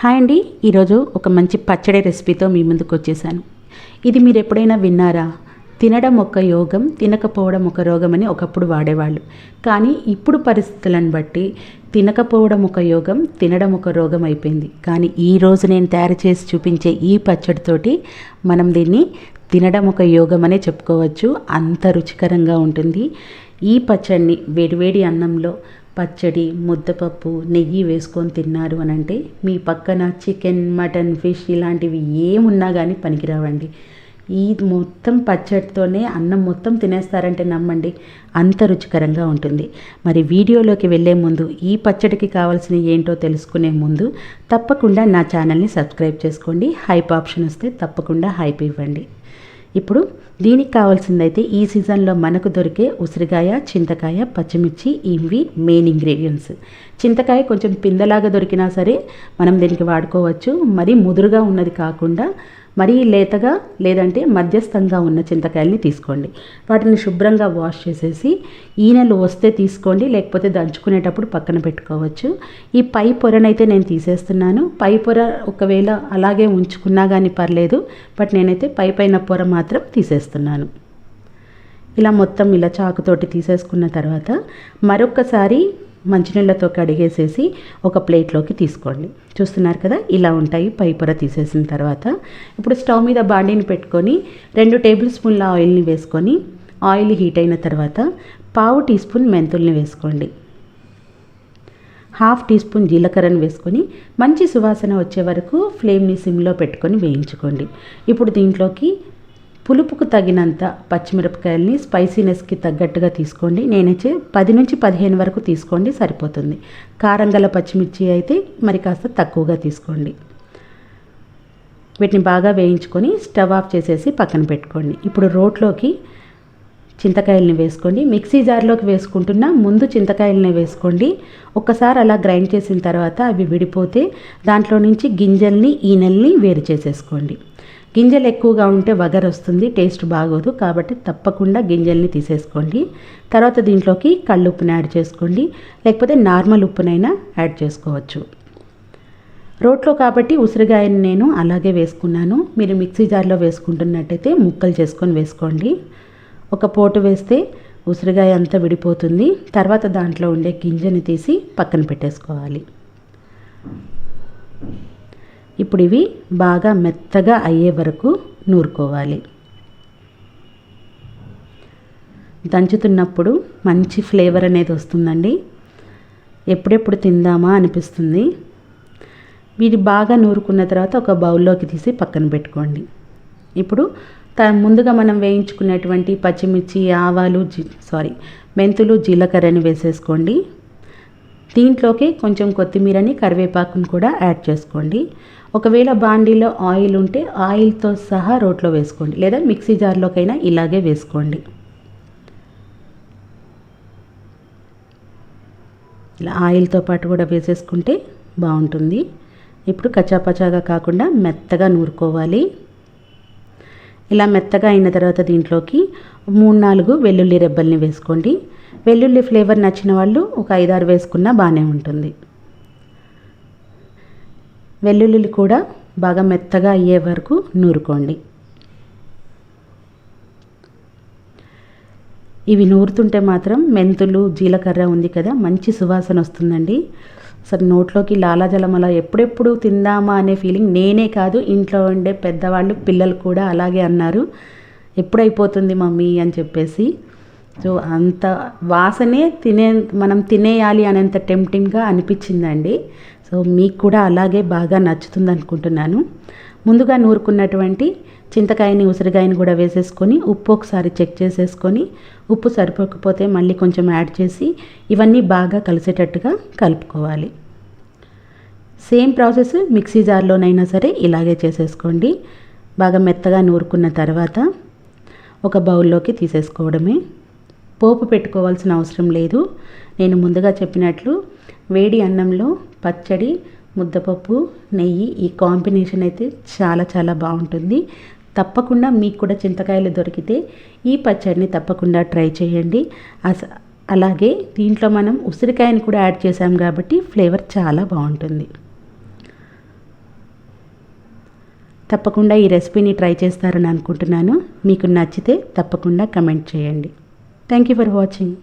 Hi అండి, ఈరోజు ఒక మంచి పచ్చడి రెసిపీతో మీ ముందుకు వచ్చేసాను. ఇది మీరు ఎప్పుడైనా విన్నారా? తినడం ఒక యోగం, తినకపోవడం ఒక రోగం అని ఒకప్పుడు వాడేవాళ్ళు. కానీ ఇప్పుడు పరిస్థితులను బట్టి తినకపోవడం ఒక యోగం, తినడం ఒక రోగం అయిపోయింది. కానీ ఈరోజు నేను తయారు చేసి చూపించే ఈ పచ్చడితోటి మనం దీన్ని తినడం ఒక యోగం అనే చెప్పుకోవచ్చు. అంత రుచికరంగా ఉంటుంది. ఈ పచ్చడిని వేడివేడి అన్నంలో పచ్చడి, ముద్దపప్పు, నెయ్యి వేసుకొని తిన్నారు అని అంటే మీ పక్కన చికెన్, మటన్, ఫిష్ ఇలాంటివి ఏమున్నా కానీ పనికిరావండి. ఈ మొత్తం పచ్చడితోనే అన్నం మొత్తం తినేస్తారంటే నమ్మండి, అంత రుచికరంగా ఉంటుంది. మరి వీడియోలోకి వెళ్ళే ముందు ఈ పచ్చడికి కావాల్సిన ఏంటో తెలుసుకునే ముందు తప్పకుండా నా ఛానల్ని సబ్స్క్రైబ్ చేసుకోండి. హైప్ ఆప్షన్ వస్తే తప్పకుండా హైప్ ఇవ్వండి. ఇప్పుడు దీనికి కావాల్సిందైతే ఈ సీజన్లో మనకు దొరికే ఉసిరికాయ, చింతకాయ, పచ్చిమిర్చి ఇవి మెయిన్ ఇంగ్రీడియంట్స్. చింతకాయ కొంచెం పిందలాగా దొరికినా సరే మనం దీనికి వాడుకోవచ్చు. మరీ ముదురుగా ఉన్నది కాకుండా మరీ లేతగా లేదంటే మధ్యస్థంగా ఉన్న చింతకాయల్ని తీసుకోండి. వాటిని శుభ్రంగా వాష్ చేసేసి ఈనెలు వస్తే తీసుకోండి, లేకపోతే దంచుకునేటప్పుడు పక్కన పెట్టుకోవచ్చు. ఈ పై పొరనైతే నేను తీసేస్తున్నాను. పై పొర ఒకవేళ అలాగే ఉంచుకున్నా కానీ పర్లేదు, బట్ నేనైతే పైన పొర మాత్రం తీసేస్తున్నాను. ఇలా మొత్తం ఇలా చాకుతోటి తీసేసుకున్న తర్వాత మరొకసారి మంచినీళ్ళతో కడిగేసేసి ఒక ప్లేట్లోకి తీసుకోండి. చూస్తున్నారు కదా, ఇలా ఉంటాయి పై పొర తీసేసిన తర్వాత. ఇప్పుడు స్టవ్ మీద బాండీని పెట్టుకొని 2 టేబుల్ స్పూన్ల ఆయిల్ని వేసుకొని ఆయిల్ హీట్ అయిన తర్వాత 1/2 టీ స్పూన్ మెంతుల్ని వేసుకోండి. 1/2 టీ స్పూన్ జీలకర్రను వేసుకొని మంచి సువాసన వచ్చే వరకు ఫ్లేమ్ని సిమ్లో పెట్టుకొని వేయించుకోండి. ఇప్పుడు దీంట్లోకి పులుపుకు తగినంత పచ్చిమిరపకాయలని స్పైసీనెస్కి తగ్గట్టుగా తీసుకోండి. నేనైతే 10 నుంచి 15 వరకు తీసుకోండి, సరిపోతుంది. కారం గల పచ్చిమిర్చి అయితే మరి కాస్త తక్కువగా తీసుకోండి. వీటిని బాగా వేయించుకొని స్టవ్ ఆఫ్ చేసేసి పక్కన పెట్టుకోండి. ఇప్పుడు రోట్లోకి చింతకాయలని వేసుకోండి. మిక్సీ జార్లోకి వేసుకుంటున్నా ముందు చింతకాయలని వేసుకోండి. ఒక్కసారి అలా గ్రైండ్ చేసిన తర్వాత అవి విడిపోతే దాంట్లో నుంచి గింజల్ని, ఈనెల్ని వేరు చేసేసుకోండి. గింజలు ఎక్కువగా ఉంటే వగరు వస్తుంది, టేస్ట్ బాగోదు. కాబట్టి తప్పకుండా గింజల్ని తీసేసుకోండి. తర్వాత దీంట్లోకి కళ్ళుప్పుని యాడ్ చేసుకోండి, లేకపోతే నార్మల్ ఉప్పునైనా యాడ్ చేసుకోవచ్చు. రోట్లో కాబట్టి ఉసిరికాయని నేను అలాగే వేసుకున్నాను. మీరు మిక్సీ జార్లో వేసుకుంటున్నట్టయితే ముక్కలు చేసుకొని వేసుకోండి. ఒక పోటు వేస్తే ఉసిరికాయ అంతా విడిపోతుంది. తర్వాత దాంట్లో ఉండే గింజని తీసి పక్కన పెట్టేసుకోవాలి. ఇప్పుడు ఇవి బాగా మెత్తగా అయ్యే వరకు నూరుకోవాలి. దంచుతున్నప్పుడు మంచి ఫ్లేవర్ అనేది వస్తుందండి. ఎప్పుడెప్పుడు తిందామా అనిపిస్తుంది. వీటి బాగా నూరుకున్న తర్వాత ఒక బౌల్లోకి తీసి పక్కన పెట్టుకోండి. ఇప్పుడు ముందుగా మనం వేయించుకున్నటువంటి పచ్చిమిర్చి, ఆవాలు, మెంతులు, జీలకర్రని వేసేసుకోండి. దీంట్లోకి కొంచెం కొత్తిమీరని, కరివేపాకుని కూడా యాడ్ చేసుకోండి. ఒకవేళ బాండీలో ఆయిల్ ఉంటే ఆయిల్తో సహా రోట్లో వేసుకోండి, లేదా మిక్సీ జార్లోకైనా ఇలాగే వేసుకోండి. ఇలా ఆయిల్తో పాటు కూడా వేసేసుకుంటే బాగుంటుంది. ఇప్పుడు కచ్చాపచాగా కాకుండా మెత్తగా నూరుకోవాలి. ఇలా మెత్తగా అయిన తర్వాత దీంట్లోకి 3-4 వెల్లుల్లి రెబ్బల్ని వేసుకోండి. వెల్లుల్లి ఫ్లేవర్ నచ్చిన వాళ్ళు ఒక 5-6 వేసుకున్నా బాగానే ఉంటుంది. వెల్లుల్లి కూడా బాగా మెత్తగా అయ్యే వరకు నూరుకోండి. ఇవి నూరుతుంటే మాత్రం మెంతులు, జీలకర్ర ఉంది కదా, మంచి సువాసన వస్తుందండి. అసలు నోట్లోకి లాలాజలం అలా ఎప్పుడెప్పుడు తిందామా అనే ఫీలింగ్. నేనే కాదు, ఇంట్లో ఉండే పెద్దవాళ్ళు, పిల్లలు కూడా అలాగే అన్నారు, ఎప్పుడైపోతుంది మమ్మీ అని చెప్పేసి. సో అంత వాసనే మనం తినేయాలి అనేంత టెంప్టింగ్గా అనిపించిందండి. సో మీకు కూడా అలాగే బాగా నచ్చుతుంది అనుకుంటున్నాను. ముందుగా నూరుకున్నటువంటి చింతకాయని, ఉసిరికాయని కూడా వేసేసుకొని ఉప్పు ఒకసారి చెక్ చేసేసుకొని, ఉప్పు సరిపోకపోతే మళ్ళీ కొంచెం యాడ్ చేసి ఇవన్నీ బాగా కలిసేటట్టుగా కలుపుకోవాలి. సేమ్ ప్రాసెస్ మిక్సీ జార్లోనైనా సరే ఇలాగే చేసేసుకోండి. బాగా మెత్తగా నూరుకున్న తర్వాత ఒక బౌల్లోకి తీసేసుకోవడమే. పోపు పెట్టుకోవాల్సిన అవసరం లేదు. నేను ముందుగా చెప్పినట్లు వేడి అన్నంలో పచ్చడి, ముద్దపప్పు, నెయ్యి ఈ కాంబినేషన్ అయితే చాలా చాలా బాగుంటుంది. తప్పకుండా మీకు కూడా చింతకాయలు దొరికితే ఈ పచ్చడిని తప్పకుండా ట్రై చేయండి. అలాగే దీంట్లో మనం ఉసిరికాయని కూడా యాడ్ చేసాం కాబట్టి ఫ్లేవర్ చాలా బాగుంటుంది. తప్పకుండా ఈ రెసిపీని ట్రై చేస్తారని అనుకుంటున్నాను. మీకు నచ్చితే తప్పకుండా కమెంట్ చేయండి. Thank you for watching.